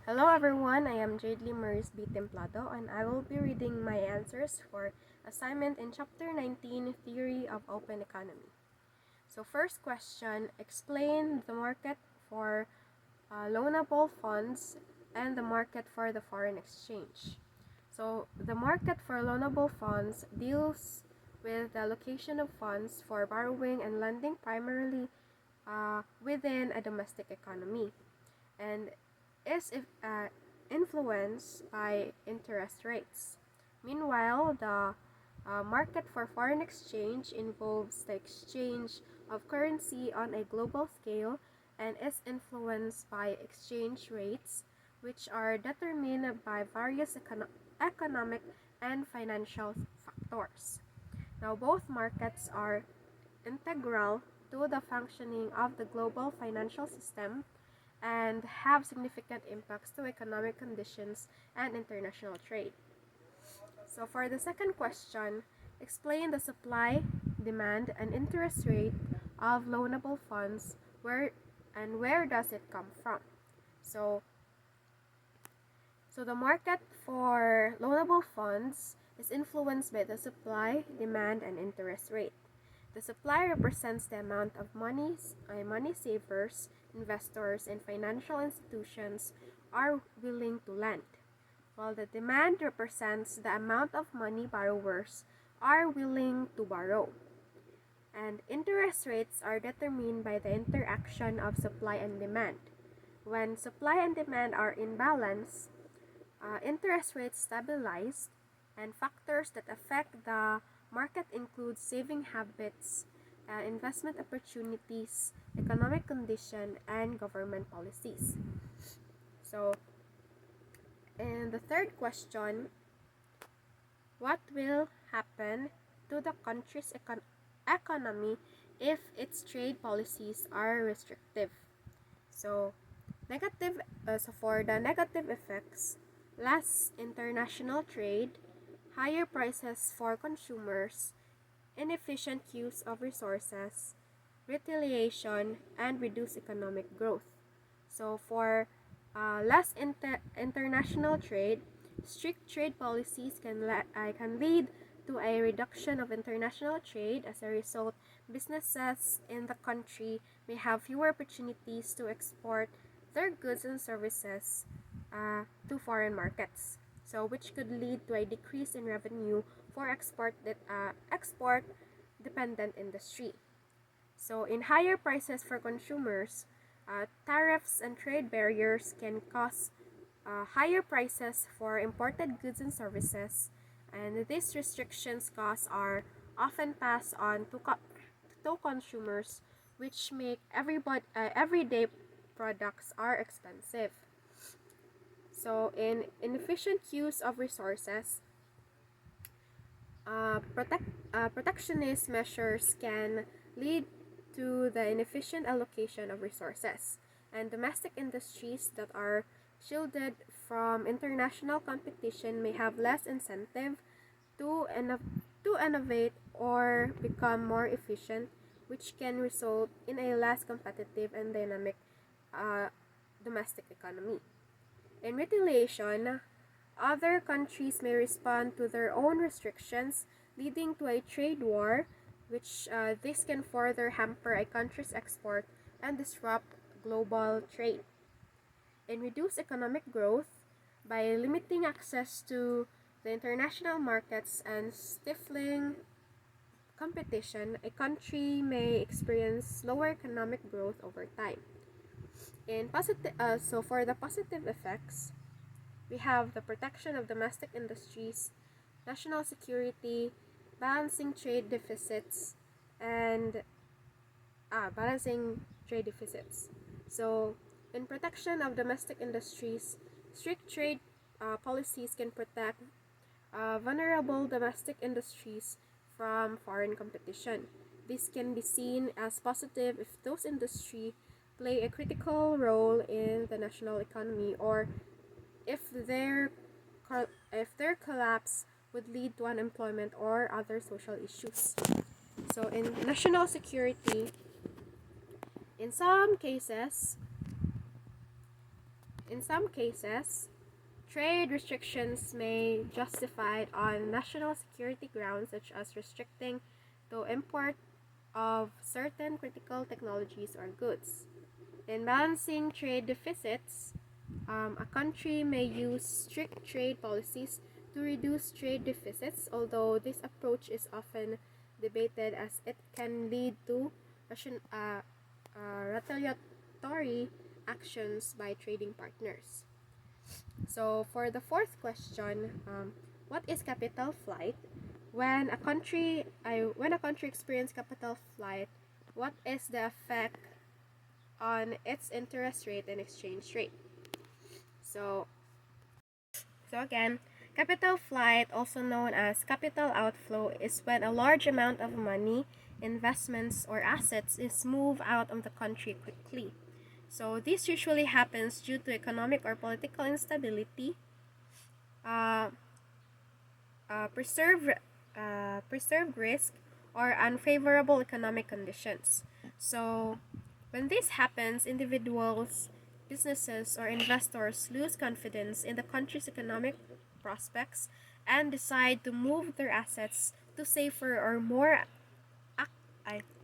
Hello everyone, I am Jadeley TEMPLADO and I will be reading my answers for assignment in Chapter 19, Theory of Open Economy. So first question, explain the market for loanable funds and the market for the foreign exchange. So the market for loanable funds deals with the allocation of funds for borrowing and lending primarily within a domestic economy, and is influenced by interest rates. Meanwhile, the market for foreign exchange involves the exchange of currency on a global scale and is influenced by exchange rates, which are determined by various economic and financial factors. Now, both markets are integral to the functioning of the global financial system and have significant impacts to economic conditions and international trade. So for the second question, explain the supply, demand, and interest rate of loanable funds, where does it come from? So the market for loanable funds is influenced by the supply, demand, and interest rate. The supply represents the amount of money savers, investors, and financial institutions are willing to lend, while the demand represents the amount of money borrowers are willing to borrow. And interest rates are determined by the interaction of supply and demand. When supply and demand are in balance, interest rates stabilize, and factors that affect the market include saving habits, investment opportunities, economic condition, and government policies. So, and the third question, what will happen to the country's economy if its trade policies are restrictive? So for the negative effects, less international trade, higher prices for consumers, inefficient use of resources, retaliation, and reduced economic growth. So for less international trade, strict trade policies can lead to a reduction of international trade. As a result, businesses in the country may have fewer opportunities to export their goods and services to foreign markets, so which could lead to a decrease in revenue for export dependent industry. So in higher prices for consumers, tariffs and trade barriers can cause higher prices for imported goods and services, and these restrictions costs are often passed on to consumers, which make everyday products are expensive. So in inefficient use of resources, protectionist measures can lead to the inefficient allocation of resources, and domestic industries that are shielded from international competition may have less incentive to innovate or become more efficient, which can result in a less competitive and dynamic domestic economy. In retaliation, other countries may respond to their own restrictions, leading to a trade war, which this can further hamper a country's export and disrupt global trade. In reduced economic growth, by limiting access to the international markets and stifling competition, a country may experience slower economic growth over time. So for the positive effects, we have the protection of domestic industries, national security, balancing trade deficits, and balancing trade deficits. So, in protection of domestic industries, strict trade policies can protect vulnerable domestic industries from foreign competition. This can be seen as positive if those industries play a critical role in the national economy, or if their collapse would lead to unemployment or other social issues. So in national security, in some cases, In some cases, trade restrictions may be justified on national security grounds, such as restricting the import of certain critical technologies or goods. In balancing trade deficits, a country may use strict trade policies to reduce trade deficits, although this approach is often debated as it can lead to retaliatory actions by trading partners. So for the fourth question, what is capital flight? When a country experiences capital flight, what is the effect on its interest rate and exchange rate? So, so again, capital flight, also known as capital outflow, is when a large amount of money, investments, or assets is moved out of the country quickly. So this usually happens due to economic or political instability, uh, preserved risk, or unfavorable economic conditions. So when this happens, individuals, businesses, or investors lose confidence in the country's economic prospects and decide to move their assets to safer or more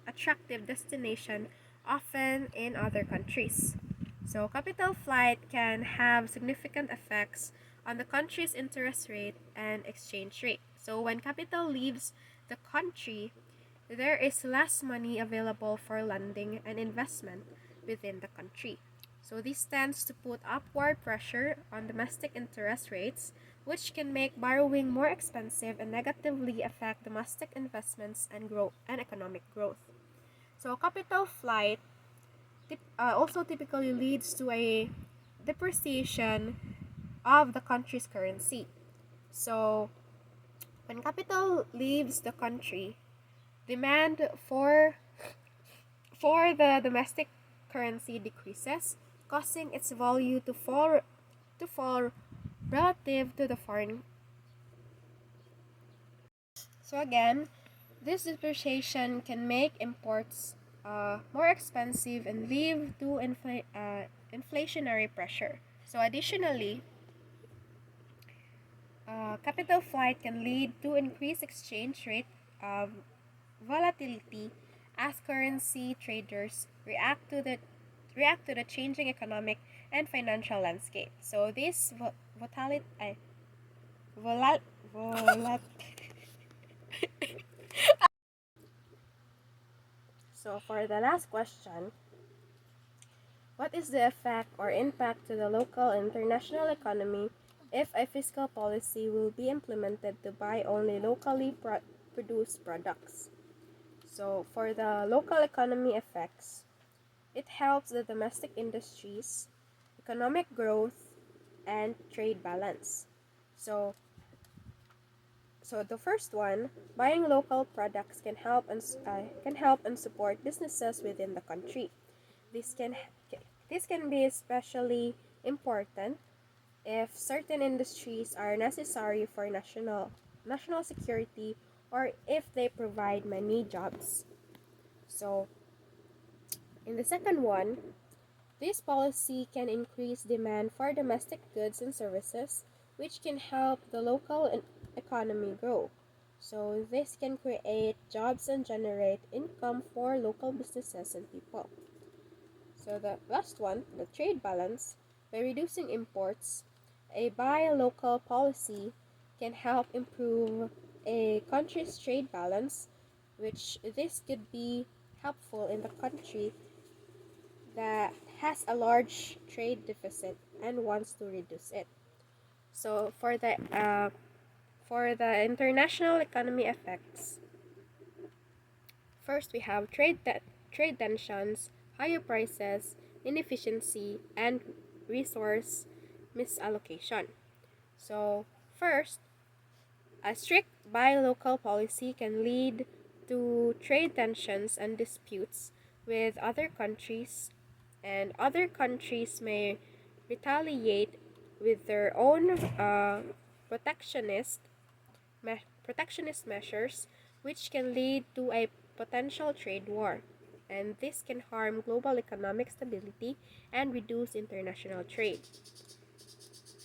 attractive destination, often in other countries. So capital flight can have significant effects on the country's interest rate and exchange rate. So when capital leaves the country, there is less money available for lending and investment within the country. So this tends to put upward pressure on domestic interest rates, which can make borrowing more expensive and negatively affect domestic investments and economic growth. So capital flight also typically leads to a depreciation of the country's currency. So when capital leaves the country, demand for the domestic currency decreases, causing its value to fall relative to the foreign. So again, this depreciation can make imports more expensive and lead to inflationary pressure. So additionally, capital flight can lead to increased exchange rate volatility as currency traders react to the changing economic and financial landscape. So this volat volat So for the last question, what is the effect or impact to the local and international economy if a fiscal policy will be implemented to buy only locally produced products? So for the local economy effects, it helps the domestic industries, economic growth, and trade balance. So the first one, buying local products can help and support businesses within the country. This can this can be especially important if certain industries are necessary for national security or if they provide many jobs. So in the second one, this policy can increase demand for domestic goods and services, which can help the local economy grow. So this can create jobs and generate income for local businesses and people. So the last one, the trade balance, by reducing imports, a buy local policy can help improve a country's trade balance, which this could be helpful in the country that has a large trade deficit and wants to reduce it. So for the international economy effects, first we have trade tensions, higher prices, inefficiency, and resource misallocation. So first, a strict buy local policy can lead to trade tensions and disputes with other countries, and other countries may retaliate with their own protectionist measures, which can lead to a potential trade war. and this can harm global economic stability and reduce international trade.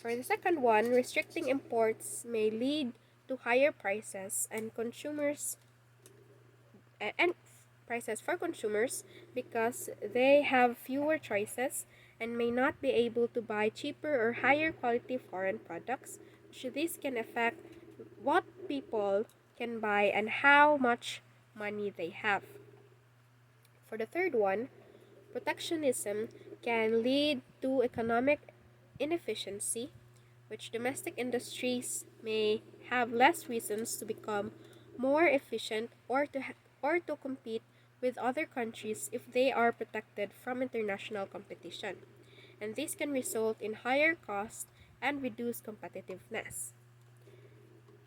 For the second one, restricting imports may lead to higher prices and prices for consumers because they have fewer choices and may not be able to buy cheaper or higher quality foreign products, which this can affect what people can buy and how much money they have. For the third one, protectionism can lead to economic inefficiency, which domestic industries may have less reasons to become more efficient or to compete with other countries if they are protected from international competition. And this can result in higher costs and reduced competitiveness.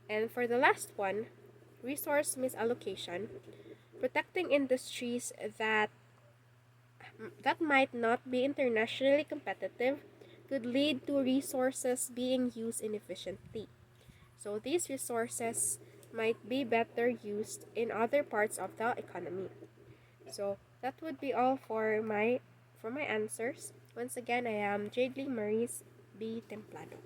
And for the last one, resource misallocation, protecting industries that might not be internationally competitive could lead to resources being used inefficiently. So these resources might be better used in other parts of the economy. So that would be all for my answers. Once again, I am Jadeley Maurice B. Templado.